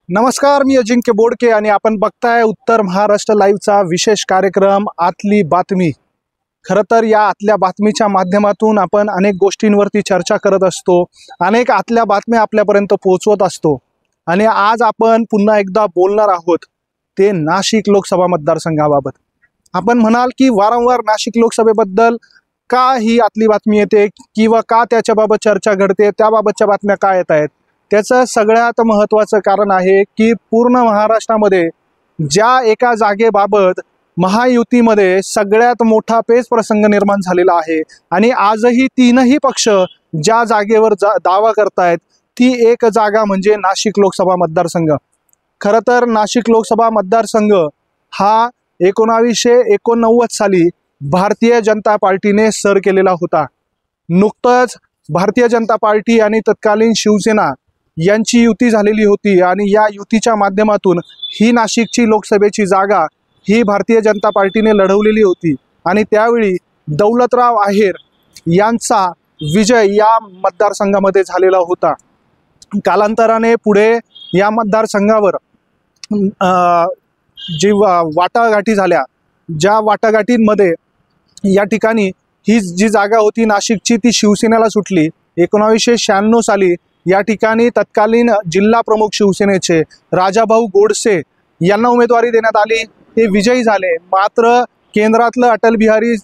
नमस्कार, मी अजिंक्य बोडके आणि आपण बघताय उत्तर महाराष्ट्र लाईव्हचा विशेष कार्यक्रम आतली बातमी। खरं तर या आतल्या बातमीच्या माध्यमातून आपण अनेक गोष्टींवरती चर्चा करत असतो, अनेक आतल्या बातम्या आपल्यापर्यंत पोहोचवत असतो आणि आज आपण पुन्हा एकदा बोलणार आहोत ते नाशिक लोकसभा मतदारसंघाबाबत। आपण म्हणाल की वारंवार नाशिक लोकसभेबद्दल का ही आतली बातमी येते किंवा का त्याच्याबाबत चर्चा घडते, त्याबाबतच्या बातम्या का येत आहेत? त्याचं सगळ्यात महत्त्वाचं कारण आहे की पूर्ण महाराष्ट्रामध्ये ज्या एका जागेबाबत महायुतीमध्ये सगळ्यात मोठा पेच प्रसंग निर्माण झालेला आहे आणि आजही तीनही पक्ष ज्या जागेवर दावा करतायत ती एक जागा म्हणजे नाशिक लोकसभा मतदारसंघ। खरं तर नाशिक लोकसभा मतदारसंघ हा 1989 साली भारतीय जनता पार्टीने सर केलेला होता। नुकतंच भारतीय जनता पार्टी आणि तत्कालीन शिवसेना यांची युती झालेली होती आणि या युतीच्या माध्यमातून ही नाशिकची लोकसभेची जागा ही भारतीय जनता पार्टीने लढवलेली होती आणि त्यावेळी दौलतराव आहेर यांचा विजय या मतदारसंघामध्ये झालेला होता। कालांतराने पुढे या मतदारसंघावर जी वाटाघाटी झाल्या, ज्या वाटाघाटींमध्ये या ठिकाणी ही जी जागा होती नाशिकची ती शिवसेनेला सुटली। 1996 साली या ठिकाणी तत्कालीन जिल्हा प्रमुख शिवसेनेचे राजाभाऊ गोडसे यांना उमेदवारी देण्यात आली, ते विजयी झाले। मात्र केंद्रातलं अटल बिहारी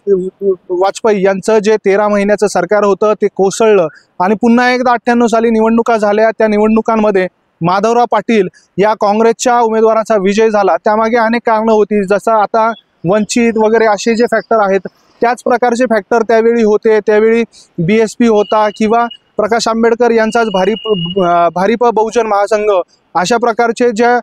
वाजपेयी यांचं जे 13 महिन्याचं सरकार होतं ते कोसळलं आणि पुन्हा एकदा 98 साली निवडणुका झाल्या। त्या निवडणुकांमध्ये माधवराव पाटील या काँग्रेसच्या उमेदवाराचा विजय झाला। त्यामागे अनेक कारणं होती, जसं आता वंचित वगैरे असे जे फॅक्टर आहेत त्याच प्रकारचे फॅक्टर त्यावेळी होते। त्यावेळी BSP होता किंवा प्रकाश आंबेडकर यांचाच भारिप बहुजन महासंघ अशा प्रकारचे जे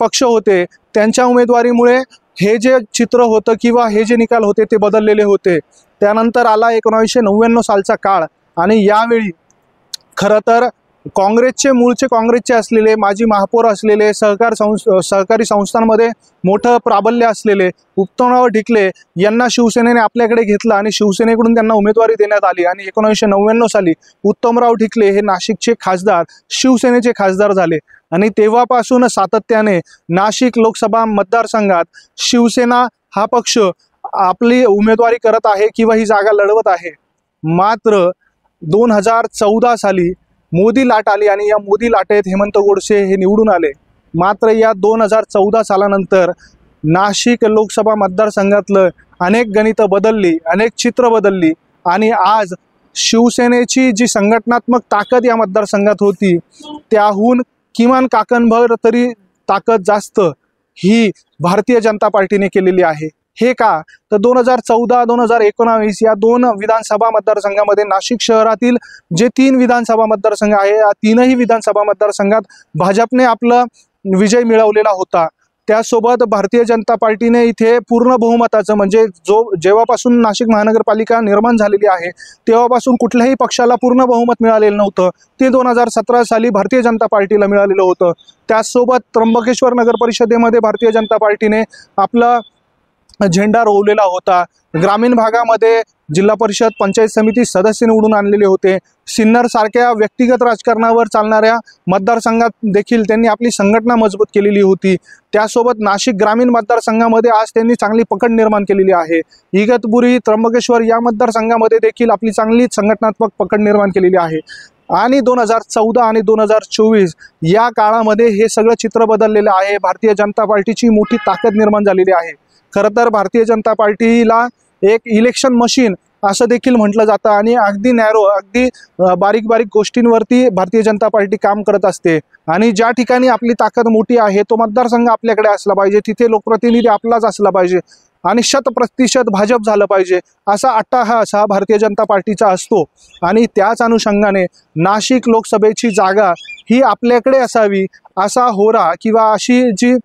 पक्ष होते त्यांच्या उमेदवारीमुळे हे जे चित्र होतं किंवा हे जे निकाल होते ते बदललेले होते। त्यानंतर आला 1999 सालचा काळ आणि यावेळी खरं तर मूळचे काँग्रेसचे असलेले माजी महापौर असलेले सहकारी संस्थांमध्ये मोठं प्राबल्य असलेले उत्तमराव ढिकले यांना शिवसेनेने आपल्याकडे घेतलं आणि शिवसेनेकडून त्यांना उमेदवारी देण्यात आली आणि 1999 साली उत्तमराव ढिकले हे नाशिकचे खासदार शिवसेनेचे खासदार झाले आणि तेव्हापासून सातत्याने नाशिक लोकसभा मतदारसंघात शिवसेना हा पक्ष आपली उमेदवारी करत आहे किंवा ही जागा लढवत आहे। मात्र 2014 साली मोदी लाट आली आणि या मोदी लाटेत हेमंत गोडसे हे निवडून आले। मात्र या 2014 सालानंतर नाशिक लोकसभा मतदारसंघातलं अनेक गणितं बदलली, अनेक चित्र बदलली आणि आज शिवसेनेची जी संघटनात्मक ताकद या मतदारसंघात होती त्याहून किमान काकणभर तरी ताकद जास्त ही भारतीय जनता पार्टीने केलेली आहे। हे का तर 2014-2019 या दोन विधानसभा मतदारसंघामध्ये नाशिक शहरातील जे 3 विधानसभा मतदारसंघ आहे या तीनही विधानसभा मतदारसंघात भाजपने आपला विजय मिळवलेला होता। त्यासोबत भारतीय जनता पार्टीने इथे पूर्ण बहुमताचं म्हणजे जेव्हापासून नाशिक महानगरपालिका निर्माण झालेली आहे तेव्हापासून कुठल्याही पक्षाला पूर्ण बहुमत मिळालेलं नव्हतं, ते 2017 साली भारतीय जनता पार्टीला मिळालेलं होतं। त्यासोबत त्र्यंबकेश्वर नगर परिषदेमध्ये भारतीय जनता पार्टीने आपला झेंडा रोवलेला होता। ग्रामीण भागामध्ये जिल्हा परिषद पंचायत समिती सदस्य निवडून आणलेले होते। सिन्नर सारख्या व्यक्तिगत राजकारणावर चालणाऱ्या मतदारसंघात देखील त्यांनी आपली संघटना मजबूत केलेली होती। त्यासोबत नाशिक ग्रामीण मतदारसंघामध्ये आज त्यांनी चांगली पकड निर्माण केलेली आहे। इगतपुरी त्र्यंबकेश्वर या मतदारसंघामध्ये देखील आपली चांगली संघटनात्मक पकड निर्माण केलेली आहे आणि 2014 आणि 2024 या काळामध्ये हे सगळं चित्र बदललेलं आहे। भारतीय जनता पार्टीची मोठी ताकद निर्माण झालेली आहे। खरं तर भारतीय जनता पार्टीला एक इलेक्शन मशीन असं देखील म्हटलं जातं आणि अगदी नॅरो अगदी बारीक बारीक गोष्टींवरती भारतीय जनता पार्टी काम करत असते आणि ज्या ठिकाणी आपली ताकद मोठी आहे तो मतदारसंघ आपल्याकडे असला पाहिजे, तिथे लोकप्रतिनिधी आपलाच असला पाहिजे आणि 100% भाजप झालं पाहिजे असा अट्टाहास हा भारतीय जनता पार्टीचा असतो आणि त्याच अनुषंगाने नाशिक लोकसभेची जागा ही आपल्याकडे असावी असा होरा किंवा अशी जी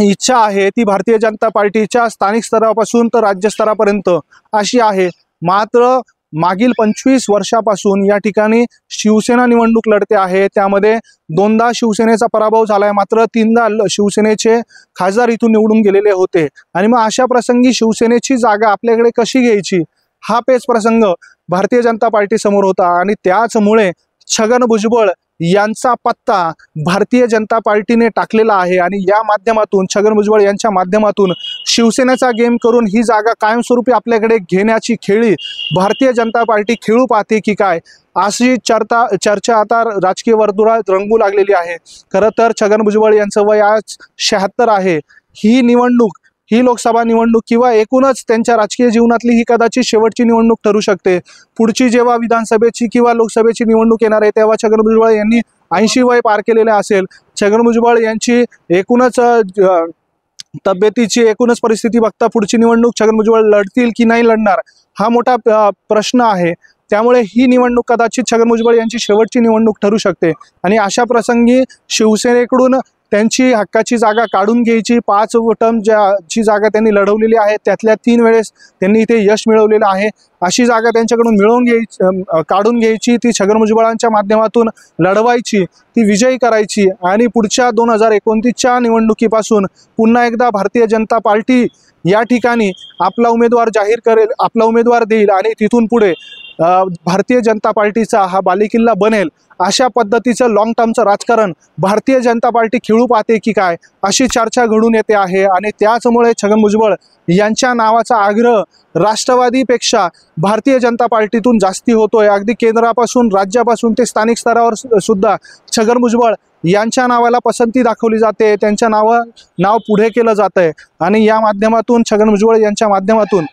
इच्छा आहे ती भारतीय जनता पार्टीच्या स्थानिक स्तरापासून तर राज्य स्तरापर्यंत अशी आहे। मात्र मागील 25 वर्षापासून या ठिकाणी शिवसेना निवडणूक लढते आहे, त्यामध्ये 2दा शिवसेनेचा पराभव झालाय, मात्र 3दा शिवसेनेचे खासदार इथून निवडून गेलेले होते आणि मग अशा प्रसंगी शिवसेनेची जागा आपल्याकडे कशी घ्यायची हा पेच प्रसंग भारतीय जनता पार्टी समोर होता आणि त्याचमुळे छगन भुजबळ यांचा पत्ता भारतीय जनता पार्टीने टाकलेला आहे आणि या माध्यमातून छगन भुजबळ यांच्या माध्यमातून शिवसेनेचा गेम करून ही जागा कायमस्वरूपी आपल्याकडे घेण्याची खेळी भारतीय जनता पार्टी खेळू पाहते की काय, अशी चर्चा आता राजकीय वर्तुळात रंगू लागलेली आहे। खरं तर छगन भुजबळ यांचं वय आज 76 आहे। ही लोकसभा निवडणूक किंवा एकूणच त्यांच्या राजकीय जीवनातली ही कदाचित शेवटची निवडणूक ठरू शकते। पुढची जेव्हा विधानसभेची किंवा लोकसभेची निवडणूक येणार आहे तेव्हा छगन भुजबळ यांनी 80 वय पार केलेले असेल। छगन भुजबळ यांची एकूणच तब्येतीची एकूणच परिस्थिती बघता पुढची निवडणूक छगन भुजबळ लढतील की नाही लढणार हा मोठा प्रश्न आहे। त्यामुळे ही निवडणूक कदाचित छगन भुजबळ यांची शेवटची निवडणूक ठरू शकते आणि अशा प्रसंगी शिवसेनेकडून त्यांची हक्काची जागा काढून घ्यायची, 5 टर्म जी जागा त्यांनी लढवलेली आहे त्यातल्या 3 वेळेस त्यांनी इथे यश मिळवलेलं आहे, अशी जागा त्यांच्याकडून काढून घ्यायची, ती छगन भुजबळांच्या माध्यमातून लढवायची, ती विजयी करायची आणि पुढच्या 2029च्या निवडणुकीपासून पुन्हा एकदा भारतीय जनता पार्टी या ठिकाणी आपला उमेदवार जाहीर करेल, आपला उमेदवार देईल आणि तिथून पुढे भारतीय जनता पार्टीचा हा बालेकिल्ला बनेल। अशा पद्धतीचं लॉंग टर्मचं राजकारण भारतीय जनता पार्टी खेळू पाहते की काय अशी चर्चा घडून येते आहे आणि त्याचमुळे छगन भुजबळ यांच्या नावाचा आग्रह राष्ट्रवादीपेक्षा भारतीय जनता पार्टीतून जास्ती होतोय। अगदी केंद्रापासून राज्यापासून ते स्थानिक स्तरावर सुद्धा छगन भुजबळ यांच्या नावाला पसंती दाखवली जाते, त्यांच्या नाव पुढे केलं जातंय आणि या माध्यमातून छगन भुजबळ यांच्या माध्यमातून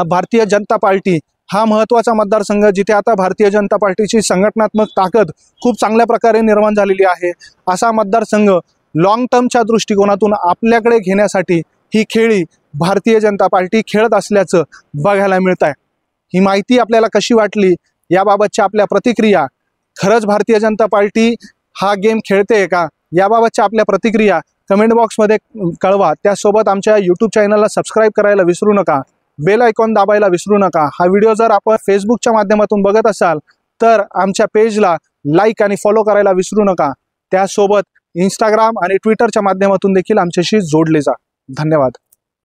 भारतीय जनता पार्टी हा महत्त्वाचा मतदारसंघ, जिथे आता भारतीय जनता पार्टीची संघटनात्मक ताकद खूप चांगल्या प्रकारे निर्माण झालेली आहे, असा मतदारसंघ लॉंग टर्मच्या दृष्टिकोनातून आपल्याकडे घेण्यासाठी ही खेळी भारतीय जनता पार्टी खेळत असल्याचं बघायला मिळत आहे। ही माहिती आपल्याला कशी वाटली याबाबतच्या आपल्या प्रतिक्रिया, खरंच भारतीय जनता पार्टी हा गेम खेळते का याबाबतच्या आपल्या प्रतिक्रिया कमेंट बॉक्समध्ये कळवा। त्यासोबत आमच्या यूट्यूब चॅनलला सबस्क्राईब करायला विसरू नका, बेल आयकॉन दाबायला विसरू नका। हा व्हिडिओ जर आपण फेसबुकच्या माध्यमातून बघत असाल तर आमच्या पेजला लाईक आणि फॉलो करायला विसरू नका। त्यासोबत इंस्टाग्राम आणि ट्विटरच्या माध्यमातून देखील आमच्याशी जोडले जा। धन्यवाद।